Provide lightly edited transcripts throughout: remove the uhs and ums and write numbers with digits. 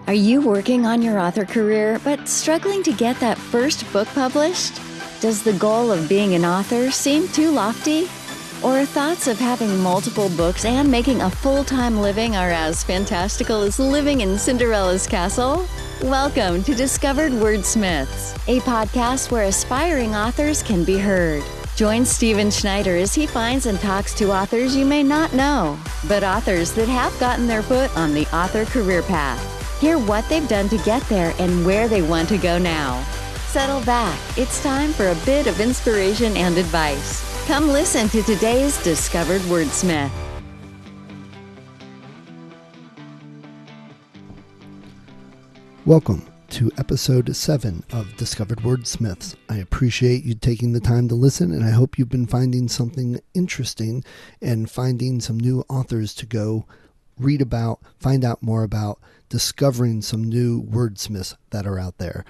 Are you working on your author career but struggling to get that first book published? Does the goal of being an author seem too lofty? Or thoughts of having multiple books and making a full-time living are as fantastical as living in Cinderella's castle? Welcome to Discovered Wordsmiths, a podcast where aspiring authors can be heard. Join Stephen Schneider as he finds and talks to authors you may not know, but authors that have gotten their foot on the author career path. Hear what they've done to get there and where they want to go now. Settle back. It's time for a bit of inspiration and advice. Come listen to today's Discovered Wordsmith. Welcome to episode 7 of Discovered Wordsmiths. I appreciate you taking the time to listen, and I hope you've been finding something interesting and finding some new authors to go read about, find out more about, discovering some new wordsmiths that are out there.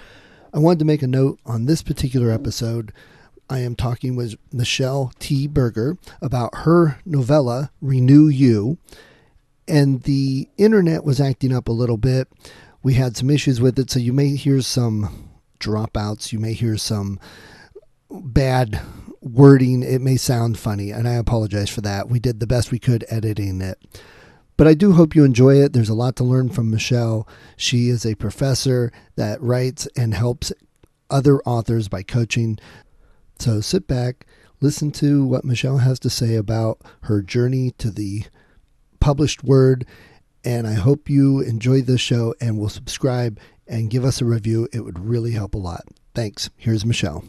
I wanted to make a note on this particular episode. I am talking with Michele T. Berger about her novella, Reenu-You, and the internet was acting up a little bit. We had some issues with it, so you may hear some dropouts. You may hear some bad wording. It may sound funny, and I apologize for that. We did the best we could editing it. But I do hope you enjoy it. There's a lot to learn from Michele. She is a professor that writes and helps other authors by coaching. So sit back, listen to what Michele has to say about her journey to the published word, and I hope you enjoy this show and will subscribe and give us a review. It would really help a lot. Thanks. Here's Michele.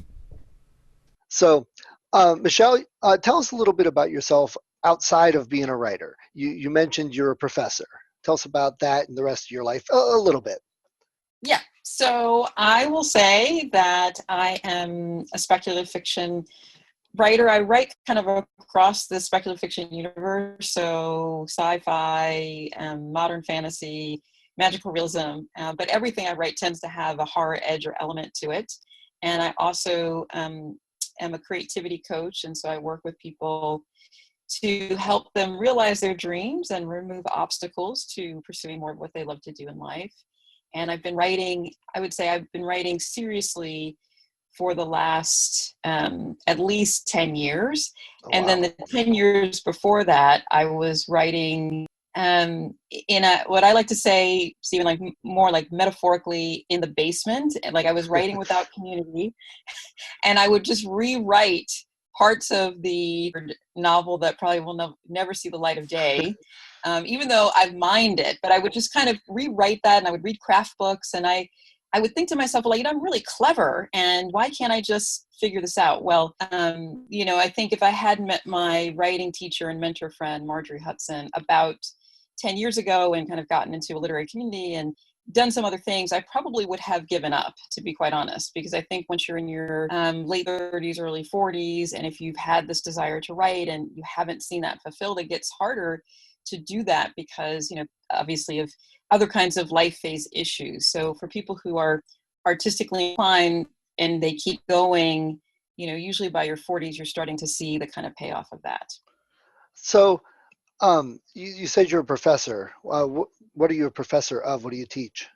So, Michele, tell us a little bit about yourself outside of being a writer. You mentioned you're a professor. Tell us about that and the rest of your life a little bit. Yeah, so I will say that I am a speculative fiction writer. I write kind of across the speculative fiction universe, so sci-fi, modern fantasy, magical realism, but everything I write tends to have a horror edge or element to it. And I also am a creativity coach, and so I work with people to help them realize their dreams and remove obstacles to pursuing more of what they love to do in life. And I've been writing seriously for the last at least 10 years. Oh, and wow. Then the 10 years before that, I was writing in what I like to say, Stephen, like more like metaphorically in the basement. Like I was writing without community, and I would just rewrite parts of the novel that probably will never see the light of day, even though I've mined it. But I would just kind of rewrite that, and I would read craft books, and I would think to myself, well, I'm really clever, and why can't I just figure this out? Well, I think if I had met my writing teacher and mentor friend, Marjorie Hudson, about 10 years ago and kind of gotten into a literary community and done some other things, I probably would have given up, to be quite honest, because I think once you're in your late 30s, early 40s, and if you've had this desire to write and you haven't seen that fulfilled, it gets harder to do that because, obviously of other kinds of life phase issues. So for people who are artistically inclined and they keep going, usually by your 40s, you're starting to see the kind of payoff of that. So you said you're a professor. What are you a professor of? What do you teach?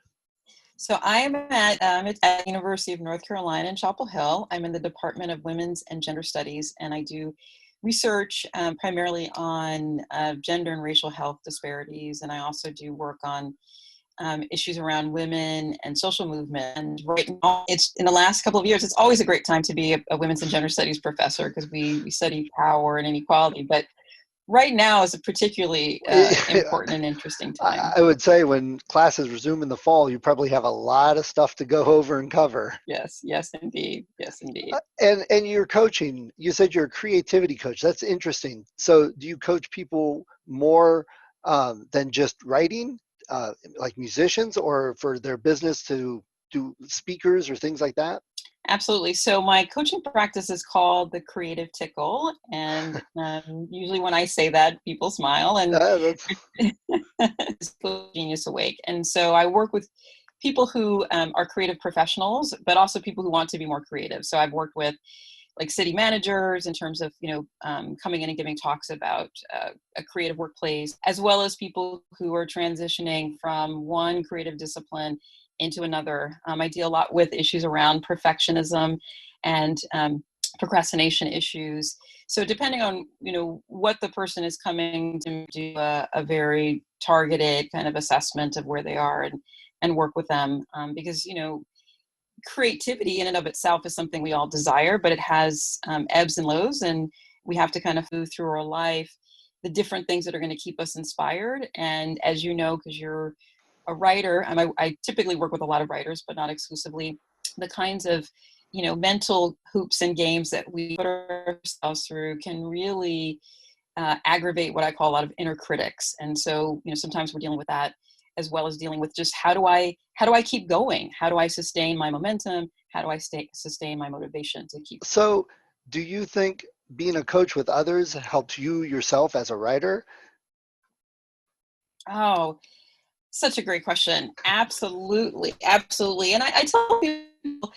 So I am at the University of North Carolina in Chapel Hill. I'm in the Department of Women's and Gender Studies, and I do research primarily on gender and racial health disparities, and I also do work on issues around women and social movement. And right now, it's in the last couple of years, it's always a great time to be a women's and gender studies professor because we study power and inequality. But right now is a particularly important and interesting time. I would say when classes resume in the fall, you probably have a lot of stuff to go over and cover. Yes, indeed. Yes, indeed. And you're coaching. You said you're a creativity coach. That's interesting. So do you coach people more than just writing, like musicians, or for their business to do speakers or things like that? Absolutely. So my coaching practice is called the Creative Tickle, and usually when I say that, people smile and it's Genius Awake. And so I work with people who are creative professionals, but also people who want to be more creative. So I've worked with like city managers in terms of, coming in and giving talks about a creative workplace, as well as people who are transitioning from one creative discipline into another. I deal a lot with issues around perfectionism and procrastination issues. So depending on, what the person is coming to do, a very targeted kind of assessment of where they are and work with them. Because, creativity in and of itself is something we all desire, but it has ebbs and lows, and we have to kind of move through our life the different things that are going to keep us inspired. And as you know, because you're a writer, I typically work with a lot of writers, but not exclusively, the kinds of, mental hoops and games that we put ourselves through can really aggravate what I call a lot of inner critics. And so, sometimes we're dealing with that, as well as dealing with just how do I keep going? How do I sustain my momentum? How do I sustain my motivation to keep? So do you think being a coach with others helps you yourself as a writer? Oh, such a great question. Absolutely. Absolutely. And I tell people,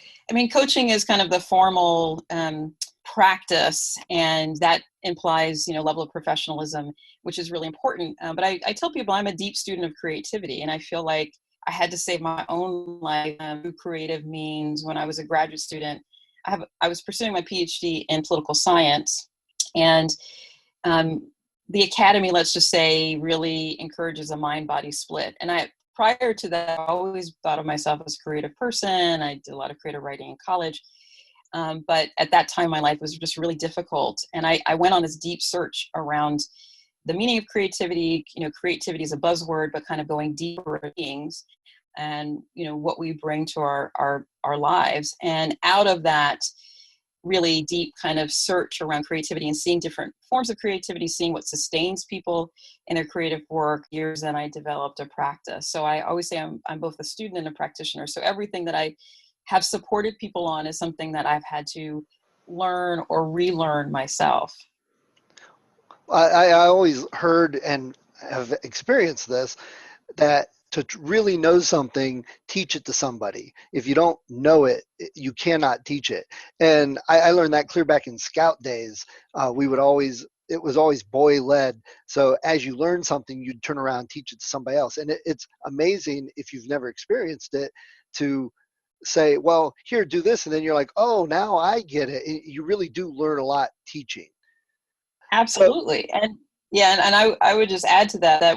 coaching is kind of the formal practice, and that implies, level of professionalism, which is really important. But I tell people I'm a deep student of creativity, and I feel like I had to save my own life through creative means. When I was a graduate student, I was pursuing my PhD in political science, and the academy, let's just say, really encourages a mind-body split. And prior to that, I always thought of myself as a creative person. I did a lot of creative writing in college. But at that time, my life was just really difficult. And I went on this deep search around the meaning of creativity. Creativity is a buzzword, but kind of going deeper into things and, what we bring to our lives. And out of that really deep kind of search around creativity and seeing different forms of creativity, seeing what sustains people in their creative work, years, and I developed a practice. So I always say I'm both a student and a practitioner. So everything that I have supported people on is something that I've had to learn or relearn myself. I always heard and have experienced this, that to really know something, teach it to somebody. If you don't know it, you cannot teach it. And I learned that clear back in Scout days. It was always boy led. So as you learn something, you'd turn around and teach it to somebody else. And it's amazing, if you've never experienced it, to say, well, here, do this. And then you're like, oh, now I get it. You really do learn a lot teaching. So, Absolutely. And yeah, and I would just add to that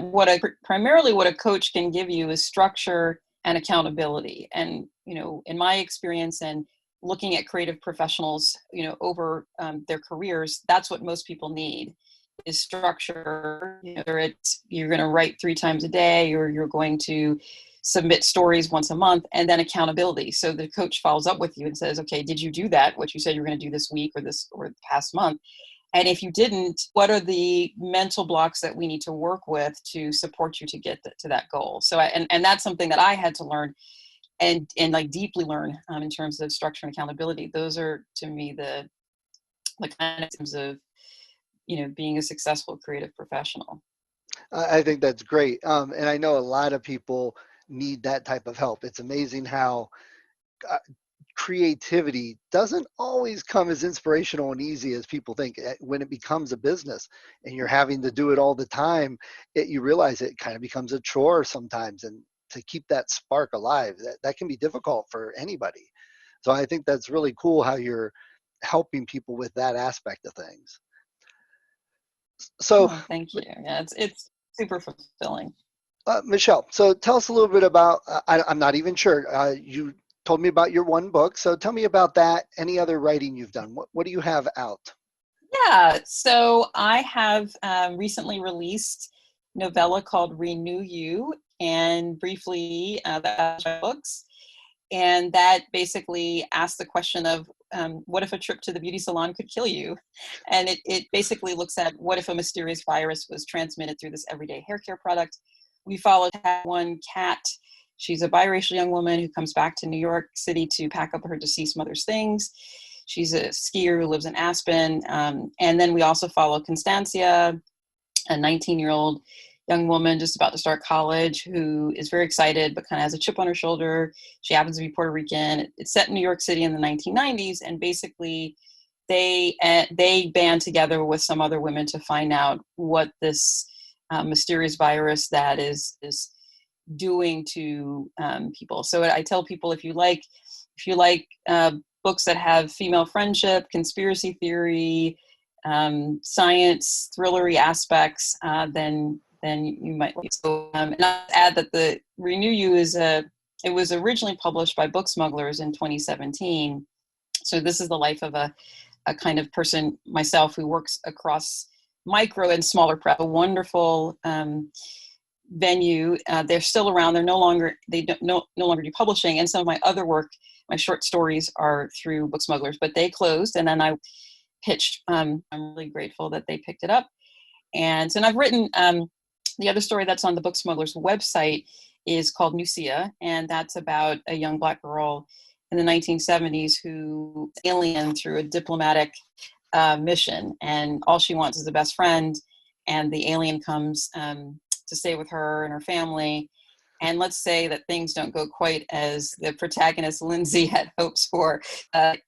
primarily what a coach can give you is structure and accountability. And, in my experience and looking at creative professionals, over their careers, that's what most people need is structure. Whether it's you're going to write 3 times a day, or you're going to submit stories once a month, and then accountability. So the coach follows up with you and says, okay, did you do that? What you said you were going to do this week or the past month? And if you didn't, what are the mental blocks that we need to work with to support you to get to that goal? So, and that's something that I had to learn and like deeply learn in terms of structure and accountability. Those are, to me, the kind of terms of, being a successful creative professional. I think that's great. And I know a lot of people need that type of help. It's amazing how creativity doesn't always come as inspirational and easy as people think. When it becomes a business and you're having to do it all the time, you realize it kind of becomes a chore sometimes. And to keep that spark alive, that can be difficult for anybody. So I think that's really cool how you're helping people with that aspect of things. So, Oh, thank you. Yeah, it's super fulfilling. Michele, so tell us a little bit about, I'm not even sure, you told me about your one book. So tell me about that. Any other writing you've done? What do you have out? Yeah, so I have recently released novella called Reenu-You, and briefly that's my books. And that basically asks the question of what if a trip to the beauty salon could kill you? And it basically looks at what if a mysterious virus was transmitted through this everyday hair care product. We followed one Cat. She's a biracial young woman who comes back to New York City to pack up her deceased mother's things. She's a skier who lives in Aspen. And then we also follow Constancia, a 19-year-old young woman just about to start college who is very excited but kind of has a chip on her shoulder. She happens to be Puerto Rican. It's set in New York City in the 1990s, and basically they band together with some other women to find out what this mysterious virus that is doing to people. So I tell people, if you like books that have female friendship, conspiracy theory, science, thrillery aspects, then you might like. So, and I'll add that the ReenuYou it was originally published by Book Smugglers in 2017. So this is the life of a kind of person, myself, who works across micro and smaller prep. A wonderful venue. They're still around. They're no longer no longer do publishing. And some of my other work, my short stories, are through Book Smugglers, but they closed. And then I pitched. I'm really grateful that they picked it up. And I've written the other story that's on the Book Smugglers website is called Nucia, and that's about a young Black girl in the 1970s who alien through a diplomatic mission, and all she wants is a best friend, and the alien comes to stay with her and her family. And let's say that things don't go quite as the protagonist Lindsay had hopes for.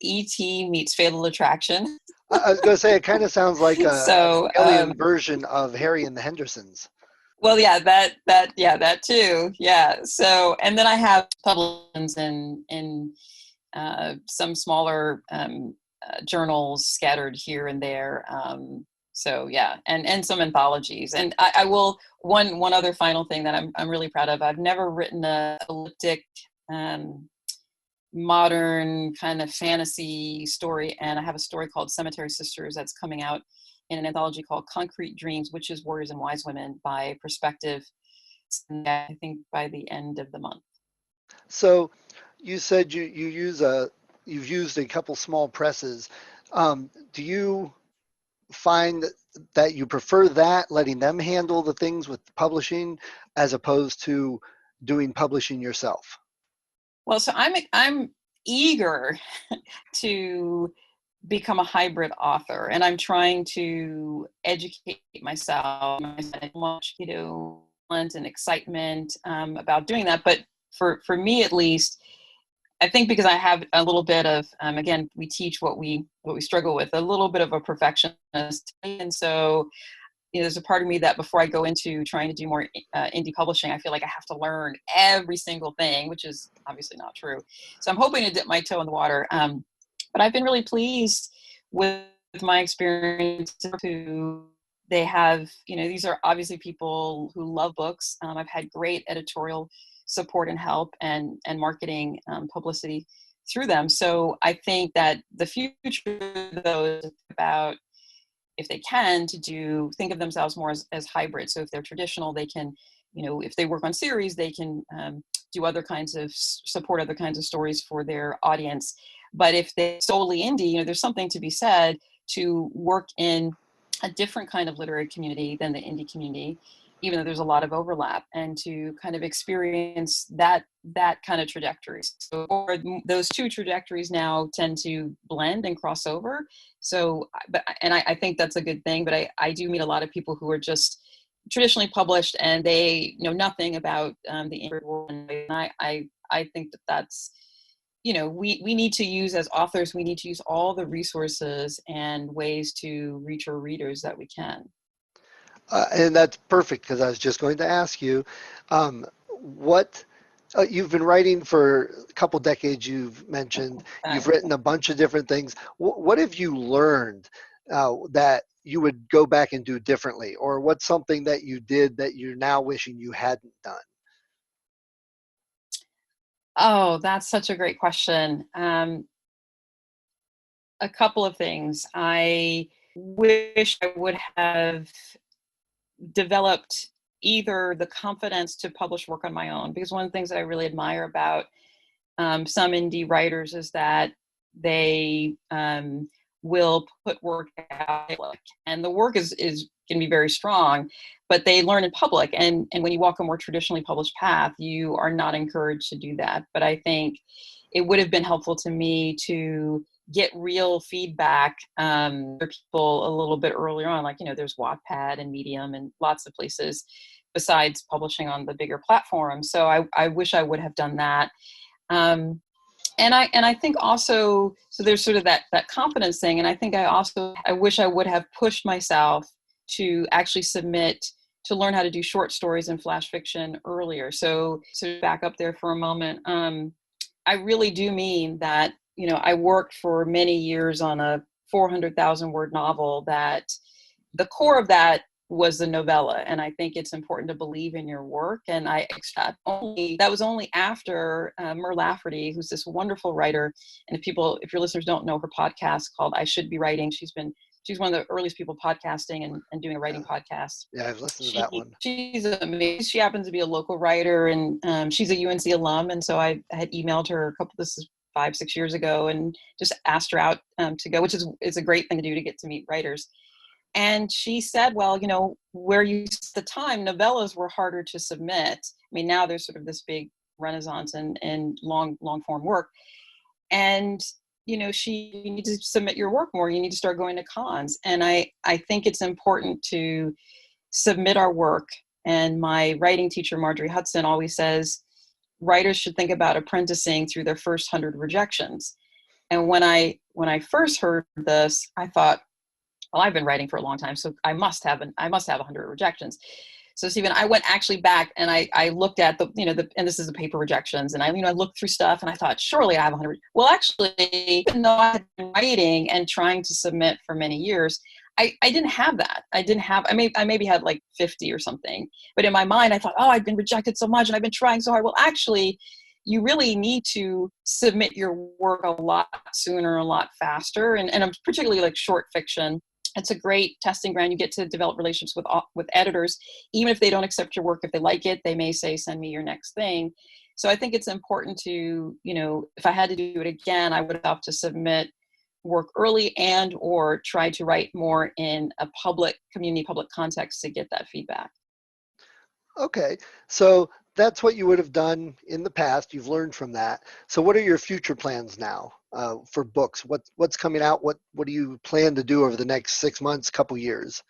E.T. meets Fatal Attraction. I was going to say, it kind of sounds like So, an alien version of Harry and the Hendersons. Well, yeah, that too. Yeah. So, and then I have publications in some smaller journals scattered here and there. So yeah, and some anthologies. And I will, one other final thing that I'm really proud of. I've never written a elliptic modern kind of fantasy story, and I have a story called Cemetery Sisters that's coming out in an anthology called Concrete Dreams, Witches, Warriors, and Wise Women by Perspective, I think by the end of the month. So you said you've used a couple small presses. Do you find that you prefer that, letting them handle the things with publishing, as opposed to doing publishing yourself? Well, so I'm eager to become a hybrid author, and I'm trying to educate myself. Much, and excitement about doing that. But for me, at least, I think because I have a little bit of again, we teach what we struggle with, a little bit of a perfectionist, and so there's a part of me that before I go into trying to do more indie publishing, I feel like I have to learn every single thing, which is obviously not true. So I'm hoping to dip my toe in the water. But I've been really pleased with my experience. They have, these are obviously people who love books. I've had great editorial support and help and marketing publicity through them. So I think that the future, though, is about, if they can, to think of themselves more as hybrid. So if they're traditional, they can, if they work on series, they can do other kinds of support, other kinds of stories for their audience. But if they're solely indie, there's something to be said to work in a different kind of literary community than the indie community, even though there's a lot of overlap, and to kind of experience that kind of trajectory. So those two trajectories now tend to blend and cross over. So, I think that's a good thing, but I do meet a lot of people who are just traditionally published and they know nothing about the indie world. And I think that's, we need to use, as authors, we need to use all the resources and ways to reach our readers that we can. And that's perfect, because I was just going to ask you, what you've been writing for a couple decades, you've mentioned. You've written a bunch of different things. What have you learned that you would go back and do differently? Or what's something that you did that you're now wishing you hadn't done? Oh, that's such a great question. A couple of things. I wish I would have developed either the confidence to publish work on my own, because one of the things that I really admire about some indie writers is that they will put work out, and the work is can be very strong, but they learn in public. And when you walk a more traditionally published path, you are not encouraged to do that. But I think it would have been helpful to me to get real feedback for people a little bit earlier on. Like, there's Wattpad and Medium and lots of places besides publishing on the bigger platform. So I wish I would have done that. I think also, so there's sort of that confidence thing. And I think I wish I would have pushed myself to actually submit, to learn how to do short stories and flash fiction earlier. So back up there for a moment. I really do mean that, I worked for many years on a 400,000 word novel that the core of that was the novella. And I think it's important to believe in your work. And that was only after Mer Lafferty, who's this wonderful writer. And if your listeners don't know her podcast called I Should Be Writing, she's one of the earliest people podcasting and doing a writing podcast. Yeah, I've listened to that one. She's amazing. She happens to be a local writer, and she's a UNC alum. And so I had emailed her this is 5-6 years ago, and just asked her out to go, which is a great thing to do, to get to meet writers. And she said, well, where you at the time, novellas were harder to submit. I mean, now there's sort of this big renaissance in long form work. And, you need to submit your work more. You need to start going to cons. And I think it's important to submit our work. And my writing teacher, Marjorie Hudson, always says, writers should think about apprenticing through their first 100 rejections. And when I first heard this, I thought, well, I've been writing for a long time, so I must have 100 rejections. So Stephen, I went actually back and I looked at and this is the paper rejections, and I looked through stuff and I thought, surely I have 100. Well, actually, even though I had been writing and trying to submit for many years, I didn't have that. I maybe had like 50 or something, but in my mind I thought, oh, I've been rejected so much and I've been trying so hard. Well, actually, you really need to submit your work a lot sooner, a lot faster, and particularly like short fiction. It's a great testing ground. You get to develop relationships with editors, even if they don't accept your work. If they like it, they may say, send me your next thing. So I think it's important to, if I had to do it again, I would have to submit work early or try to write more in a public context to get that feedback. Okay, so that's what you would have done in the past. You've learned from that. So what are your future plans now for books? What's coming out? What do you plan to do over the next 6 months, couple years?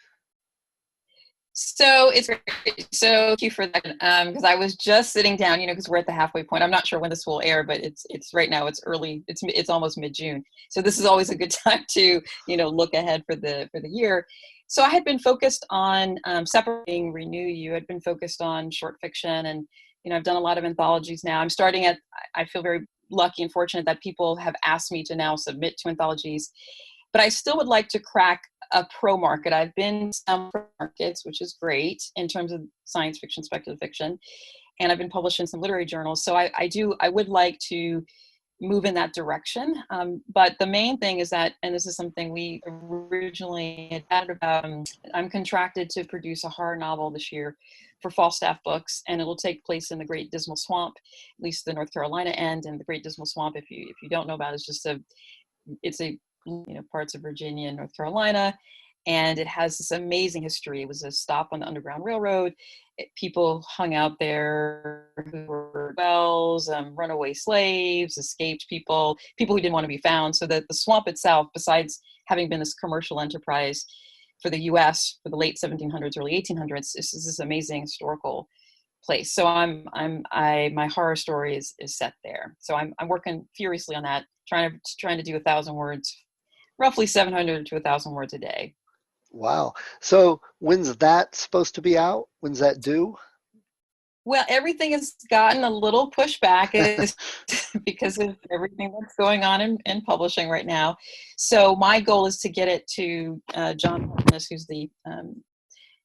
So it's great. So thank you for that. Because I was just sitting down, because we're at the halfway point. I'm not sure when this will air, but it's right now. It's early. It's almost mid-June. So this is always a good time to look ahead for the year. So I had been focused on separating Reenu-You. I'd been focused on short fiction, and I've done a lot of anthologies now. I feel very lucky and fortunate that people have asked me to now submit to anthologies, but I still would like to crack a pro market. I've been some pro markets, which is great in terms of science fiction, speculative fiction, and I've been published in some literary journals. So I would like to move in that direction. But the main thing is that, and this is something we originally had chatted about, I'm contracted to produce a horror novel this year for Falstaff Books, and it'll take place in the Great Dismal Swamp, at least the North Carolina end. And the Great Dismal Swamp, if you don't know about it, it's parts of Virginia and North Carolina, and it has this amazing history. It was a stop on the Underground Railroad. People hung out there who were rebels, runaway slaves, escaped people who didn't want to be found. So that the swamp itself, besides having been this commercial enterprise for the U.S. for the late 1700s, early 1800s, this is this amazing historical place. So my horror story is set there. So I'm working furiously on that, trying to do 1,000 words, roughly 700 to 1,000 words a day. Wow. So when's that supposed to be out? When's that due? Well, everything has gotten a little pushback because of everything that's going on in publishing right now. So my goal is to get it to John Hartness, who's the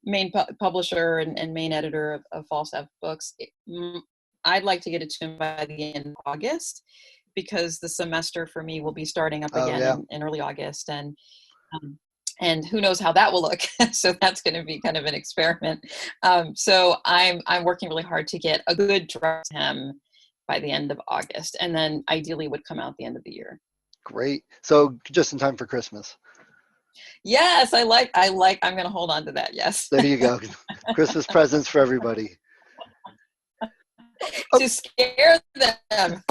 main publisher and main editor of Falstaff Books. I'd like to get it to him by the end of August, because the semester for me will be starting up again in early August, and who knows how that will look. So that's going to be kind of an experiment. So I'm working really hard to get a good draft to him by the end of August, and then ideally would come out the end of the year. Great. So just in time for Christmas. Yes, I'm going to hold on to that. Yes. There you go. Christmas presents for everybody. To scare them.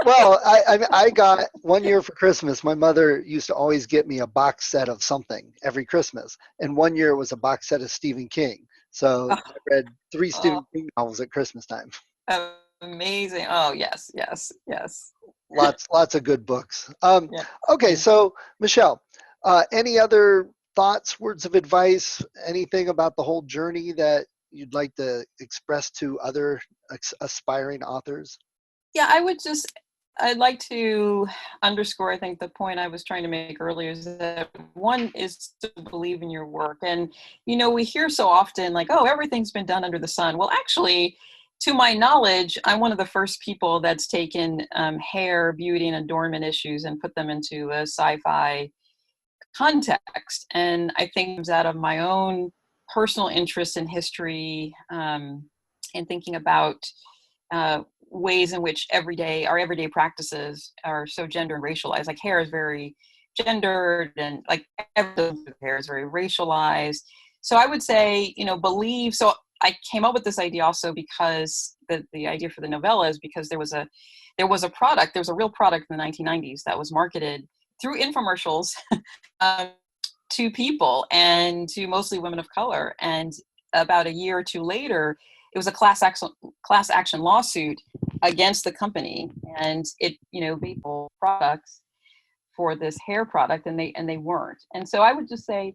Well, I got 1 year for Christmas. My mother used to always get me a box set of something every Christmas. And 1 year it was a box set of Stephen King. So I read 3 Stephen King novels at Christmas time. Amazing. Oh, yes. lots of good books. Yeah. Okay, so Michele, any other thoughts, words of advice, anything about the whole journey that you'd like to express to other aspiring authors? Yeah, I'd like to underscore, I think, the point I was trying to make earlier is that one is to believe in your work. And, we hear so often like, oh, everything's been done under the sun. Well, actually, to my knowledge, I'm one of the first people that's taken hair, beauty, and adornment issues and put them into a sci-fi context. And I think it comes out of my own personal interest in history and thinking about ways in which our everyday practices are so gender and racialized. Like hair is very gendered, and like everything with hair is very racialized. So I would say, believe. So I came up with this idea also because the idea for the novella is because there was a real product in the 1990s that was marketed through infomercials to people, and to mostly women of color. And about a year or two later, it was a class action lawsuit against the company, and it people products for this hair product, and they weren't. And so I would just say,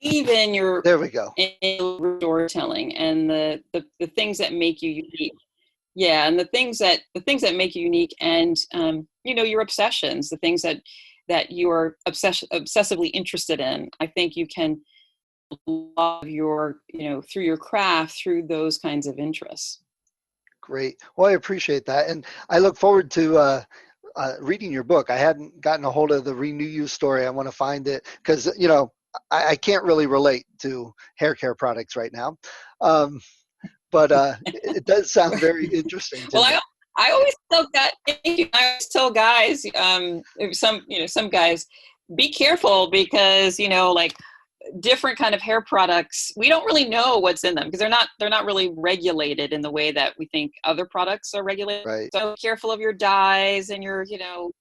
believe in your There we go. in storytelling and the things that make you unique. Yeah, and the things that make you unique, and your obsessions, the things that you are obsessively interested in. I think you can love your through your craft, through those kinds of interests. Great. Well, I appreciate that, and I look forward to reading your book. I hadn't gotten a hold of the Reenu-You story. I want to find it because I can't really relate to hair care products right now. But it does sound very interesting to me. I always tell guys, some guys, be careful because like different kind of hair products, we don't really know what's in them because they're not really regulated in the way that we think other products are regulated. Right. So be careful of your dyes and your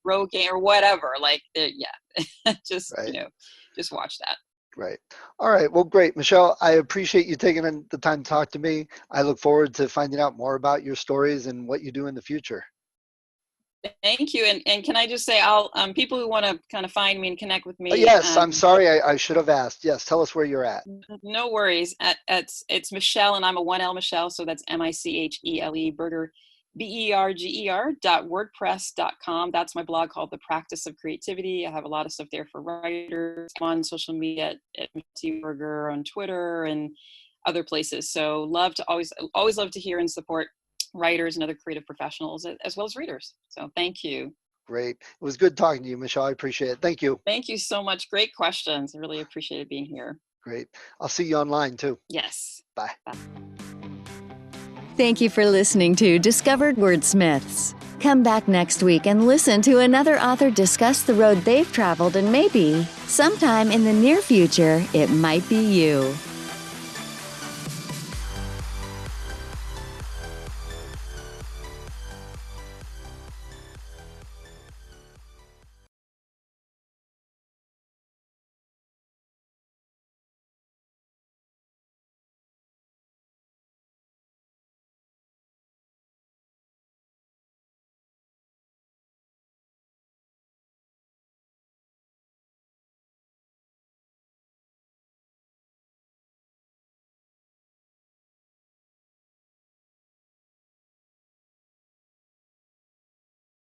Rogaine or whatever. Like just right. Just watch that. Right. All right. Well, great. Michele, I appreciate you taking the time to talk to me. I look forward to finding out more about your stories and what you do in the future. Thank you. And can I just say, I'll people who want to kind of find me and connect with me. Yes, I'm sorry. I should have asked. Yes. Tell us where you're at. No worries. It's Michele, and I'm a 1L Michele. So that's Michele Berger, BERGER.wordpress.com. That's my blog called The Practice of Creativity. I have a lot of stuff there for writers. I'm on social media at Michele Berger on Twitter and other places. So always love to hear and support writers and other creative professionals as well as readers. So thank you. Great. It was good talking to you, Michele. I appreciate it. Thank you. Thank you so much. Great questions. I really appreciated being here. Great. I'll see you online too. Yes. Bye. Bye. Thank you for listening to Discovered Wordsmiths. Come back next week and listen to another author discuss the road they've traveled, and maybe, sometime in the near future, it might be you.